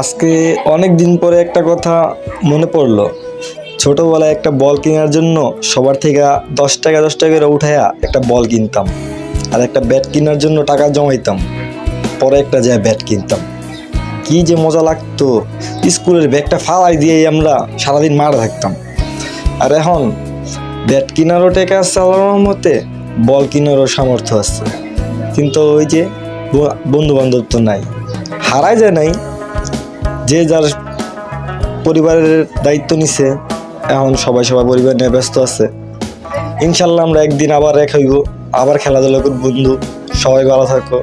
আজকে অনেক দিন পরে একটা কথা মনে পড়লো। ছোটবেলায় একটা বল কেনার জন্য সবার থেকে 10 টাকা করে উঠাইয়া একটা বল কিনতাম, আর একটা ব্যাট কেনার জন্য টাকা জমাইতাম, পরে একটা যায় ব্যাট কিনতাম। কি যে মজা লাগতো! স্কুলের ব্যাগটা ফালাই দিয়েই আমরা সারাদিন মারা থাকতাম। আর এখন ব্যাট কেনারও টাকা আছে আল্লাহর রহমতে, বল কেনারও সামর্থ্য আছে, কিন্তু ওই যে বন্ধু বান্ধব তো নাই, হারাই যায় নাই। যে যার পরিবারের দায়িত্ব নিছে, এখন সবাই সবার পরিবার নিয়ে ব্যস্ত আছে। ইনশাল্লাহ আমরা একদিন আবার এক হইব, আবার খেলাধুলা করব। বন্ধু, সবাই ভালো থাকো।